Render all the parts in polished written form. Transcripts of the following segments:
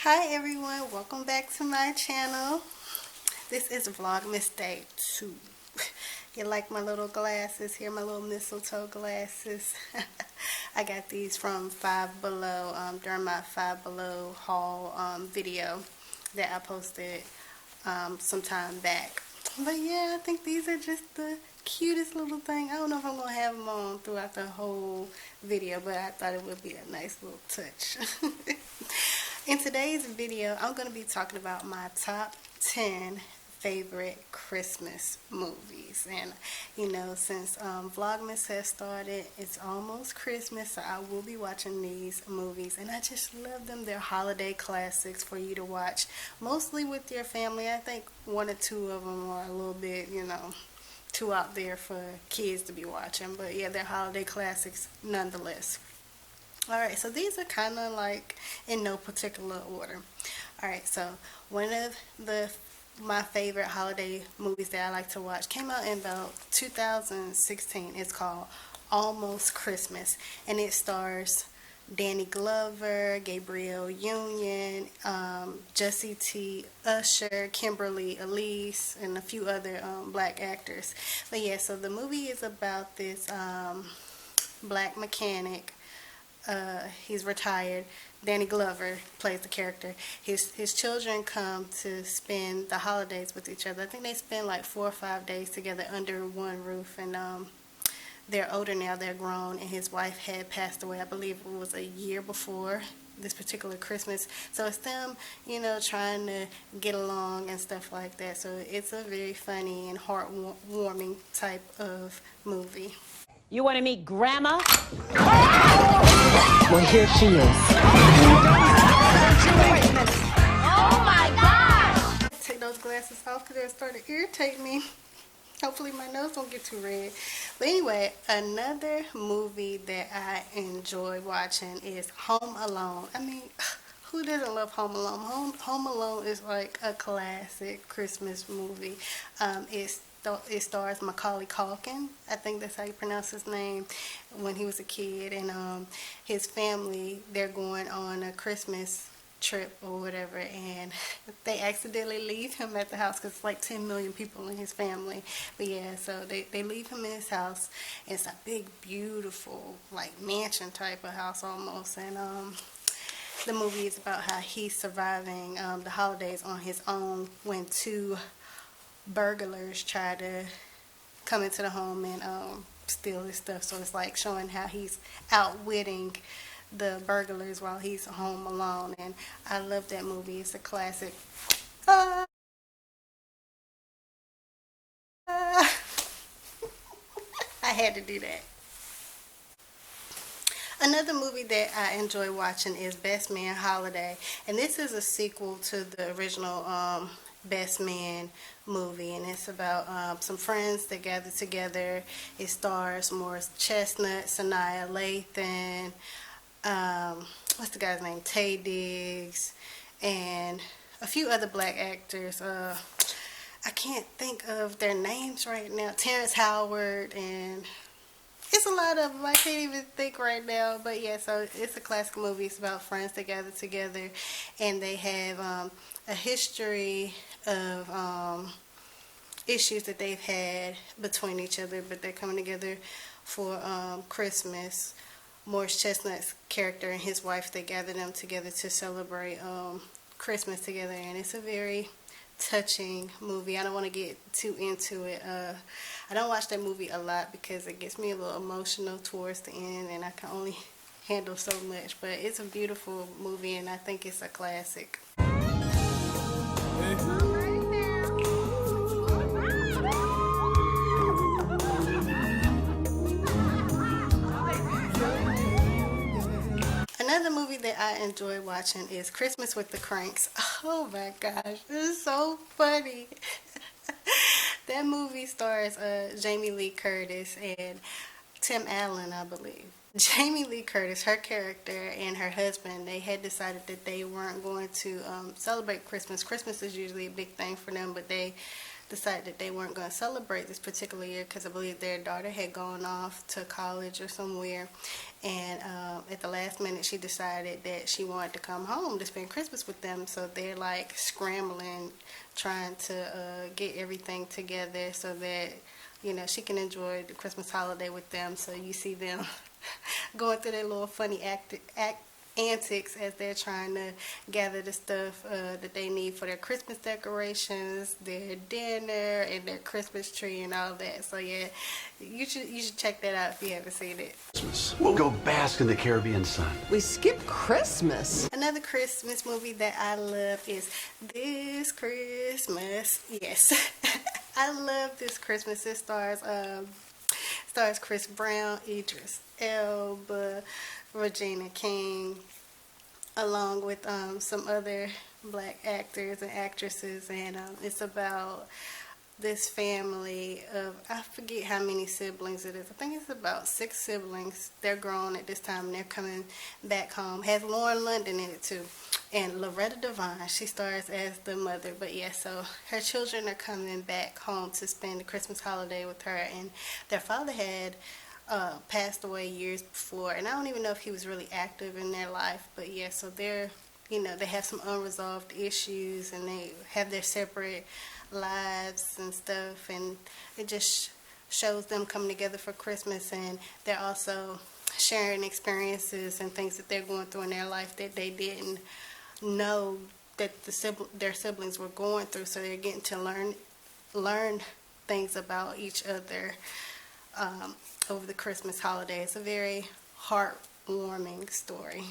Hi everyone, welcome back to my channel. This is Vlogmas Day 2. You like my little glasses here, my little mistletoe glasses? I got these from Five Below during my Five Below haul video that I posted some time back. But yeah, I think these are just the cutest little thing. I don't know if I'm going to have them on throughout the whole video, but I thought it would be a nice little touch. In today's video, I'm going to be talking about my top 10 favorite Christmas movies. And, you know, since Vlogmas has started, it's almost Christmas, so I will be watching these movies. And I just love them. They're holiday classics for you to watch, mostly with your family. I think one or two of them are a little bit, you know, too out there for kids to be watching. But, yeah, they're holiday classics nonetheless. Alright, so these are kind of like in no particular order. Alright, so one of my favorite holiday movies that I like to watch came out in about 2016. It's called Almost Christmas, and it stars Danny Glover, Gabrielle Union, Jesse T. Usher, Kimberly Elise, and a few other black actors. But yeah, so the movie is about this black mechanic. He's retired. Danny Glover plays the character. His children come to spend the holidays with each other. I think they spend like 4 or 5 days together under one roof, and they're older now, they're grown, and his wife had passed away. I believe it was a year before this particular Christmas. So it's them, you know, trying to get along and stuff like that. So it's a very funny and heartwarming type of movie. You want to meet Grandma? Well, here she is. Oh my gosh! Take those glasses off because they're starting to irritate me. Hopefully my nose don't get too red. But anyway, another movie that I enjoy watching is Home Alone. I mean, who doesn't love Home Alone? Home Alone is like a classic Christmas movie. It stars Macaulay Culkin. I think that's how you pronounce his name. When he was a kid, and his family, they're going on a Christmas trip or whatever, and they accidentally leave him at the house because it's like 10 million people in his family. But yeah, so they leave him in his house. It's a big, beautiful, like mansion type of house almost, and the movie is about how he's surviving the holidays on his own when two burglars try to come into the home and steal his stuff. So it's like showing how he's outwitting the burglars while he's home alone. And I love that movie. It's a classic. I had to do that. Another movie that I enjoy watching is Best Man Holiday, and this is a sequel to the original Best Man movie, and it's about some friends that gather together. It stars Morris Chestnut, Sanaa Lathan, what's the guy's name, Taye Diggs, and a few other black actors. I can't think of their names right now. Terrence Howard, and it's a lot of them. I can't even think right now. But yeah, so it's a classic movie. It's about friends that gather together, and they have a history of issues that they've had between each other, but they're coming together for Christmas. Morris Chestnut's character and his wife, they gather them together to celebrate Christmas together, and it's a very touching movie. I don't want to get too into it. I don't watch that movie a lot because it gets me a little emotional towards the end, and I can only handle so much. But it's a beautiful movie, and I think it's a classic. Another movie that I enjoy watching is Christmas with the Cranks. Oh my gosh, it's so funny. That movie stars Jamie Lee Curtis and Tim Allen, I believe. Jamie Lee Curtis, her character, and her husband, they had decided that they weren't going to celebrate Christmas. Christmas is usually a big thing for them, but they decided that they weren't going to celebrate this particular year because I believe their daughter had gone off to college or somewhere. And at the last minute, she decided that she wanted to come home to spend Christmas with them. So they're like scrambling, trying to get everything together so that, you know, she can enjoy the Christmas holiday with them. So you see them going through their little funny antics as they're trying to gather the stuff that they need for their Christmas decorations, their dinner, and their Christmas tree and all that. So yeah, you should check that out if you haven't seen it. We'll go bask in the Caribbean sun. We skipped Christmas. Another Christmas movie that I love is This Christmas. Yes, I love This Christmas. It stars Chris Brown, Idris Elba, Regina King, along with some other black actors and actresses, and it's about this family of, I forget how many siblings it is. I think it's about 6 siblings. They're grown at this time and they're coming back home. Has Lauren London in it too, and Loretta Devine, she stars as the mother. But yeah, so her children are coming back home to spend the Christmas holiday with her, and their father had passed away years before, and I don't even know if he was really active in their life. But yeah, so they're, you know, they have some unresolved issues and they have their separate lives and stuff, and it just shows them coming together for Christmas, and they're also sharing experiences and things that they're going through in their life that they didn't know that their siblings were going through. So they're getting to learn things about each other over the Christmas holiday. It's a very heartwarming story.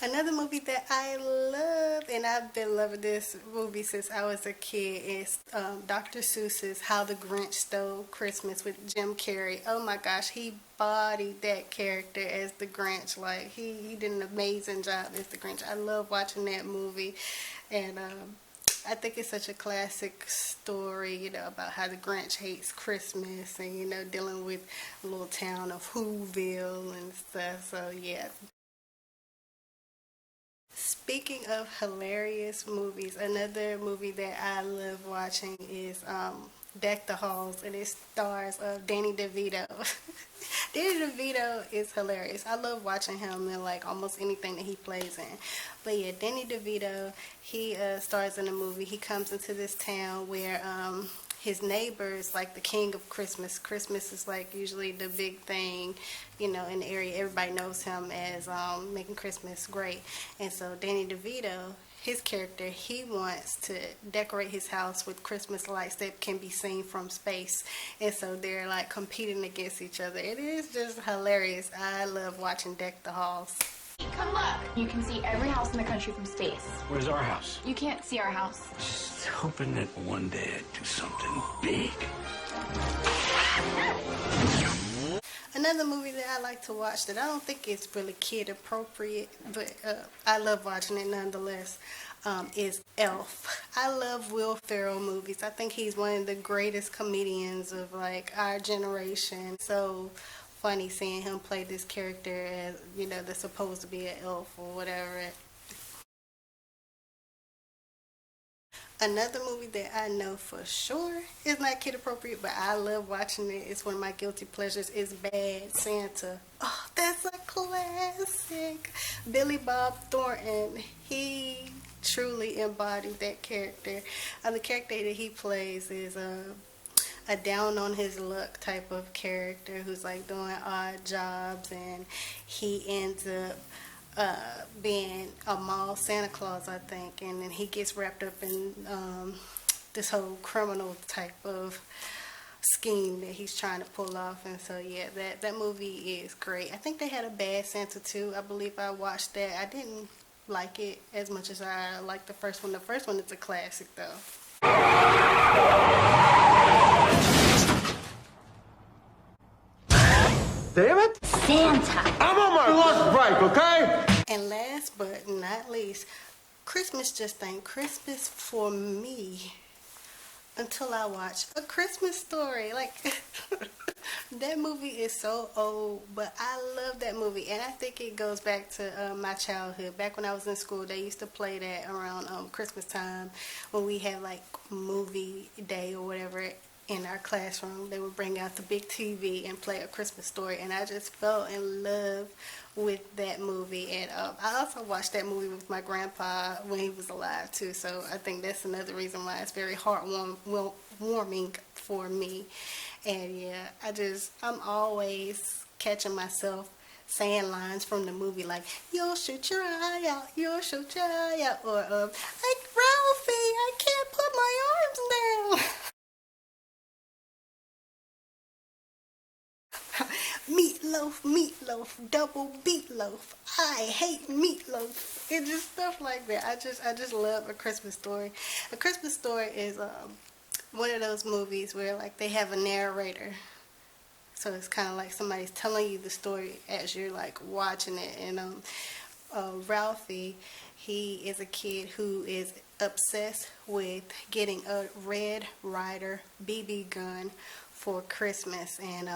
Another movie that I love, and I've been loving this movie since I was a kid, is Dr. Seuss's How the Grinch Stole Christmas with Jim Carrey. Oh my gosh, he bodied that character as the Grinch. Like, he did an amazing job as the Grinch. I love watching that movie, and I think it's such a classic story, you know, about how the Grinch hates Christmas and, you know, dealing with a little town of Whoville and stuff. So yeah. Speaking of hilarious movies, another movie that I love watching is Deck the Halls, and it stars Danny DeVito. Danny DeVito is hilarious. I love watching him in like almost anything that he plays in. But yeah, Danny DeVito, he stars in a movie. He comes into this town where his neighbors, like the king of Christmas. Christmas is like usually the big thing, you know, in the area. Everybody knows him as making Christmas great. And so Danny DeVito, his character, he wants to decorate his house with Christmas lights that can be seen from space. And so they're like competing against each other. It is just hilarious. I love watching Deck the Halls. Come look. You can see every house in the country from space. Where's our house? You can't see our house. Just hoping that one day I'd do something big. Another movie that I like to watch that I don't think it's really kid appropriate, but I love watching it nonetheless, is Elf. I love Will Ferrell movies. I think he's one of the greatest comedians of like our generation. So funny seeing him play this character as, you know, that's supposed to be an elf or whatever. Another movie that I know for sure is not kid appropriate, but I love watching it. It's one of my guilty pleasures. Is Bad Santa. Oh, that's a classic. Billy Bob Thornton, he truly embodied that character. The character that he plays is a down on his luck type of character who's like doing odd jobs, and he ends up being a mall Santa Claus, I think, and then he gets wrapped up in this whole criminal type of scheme that he's trying to pull off. And so yeah, that movie is great. I think they had a Bad Santa too. I believe I watched that. I didn't like it as much as I liked the first one. The first one is a classic though. Damn it! Santa. I'm on my lunch break, okay? And last but not least, Christmas just ain't Christmas for me until I watched A Christmas Story. Like, that movie is so old, but I love that movie, and I think it goes back to my childhood. Back when I was in school, they used to play that around Christmas time when we had like movie day or whatever in our classroom. They would bring out the big TV and play A Christmas Story, and I just fell in love with that movie. And I also watched that movie with my grandpa when he was alive too, so I think that's another reason why it's very heartwarming for me. And yeah, I'm always catching myself saying lines from the movie like, you'll shoot your eye out, you'll shoot your eye out, or like, Ralphie, I can't put my arms down. Meatloaf, meatloaf, double beatloaf. I hate meatloaf. It's just stuff like that. I just love A Christmas Story. A Christmas Story is one of those movies where like they have a narrator. So it's kind of like somebody's telling you the story as you're like watching it. And Ralphie, he is a kid who is obsessed with getting a Red Ryder BB gun for Christmas, and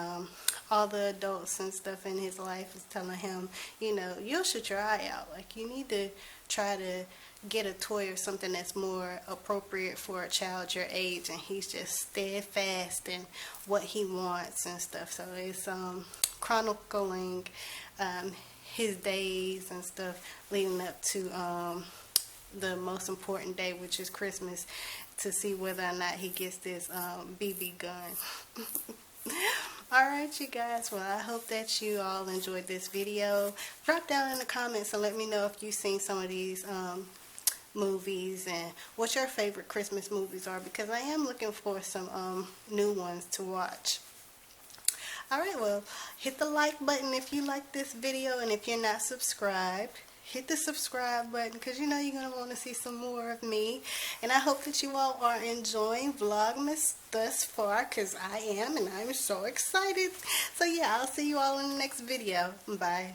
all the adults and stuff in his life is telling him, you know, you'll shoot your eye out. Like, you need to try to get a toy or something that's more appropriate for a child your age. And he's just steadfast in what he wants and stuff. So it's chronicling his days and stuff leading up to the most important day, which is Christmas, to see whether or not he gets this BB gun. Alright, you guys, well, I hope that you all enjoyed this video. Drop down in the comments and let me know if you've seen some of these movies and what your favorite Christmas movies are, because I am looking for some new ones to watch. Alright, well, hit the like button if you like this video, and if you're not subscribed, hit the subscribe button, because you know you're going to want to see some more of me. And I hope that you all are enjoying Vlogmas thus far, because I am, and I'm so excited. So yeah, I'll see you all in the next video. Bye.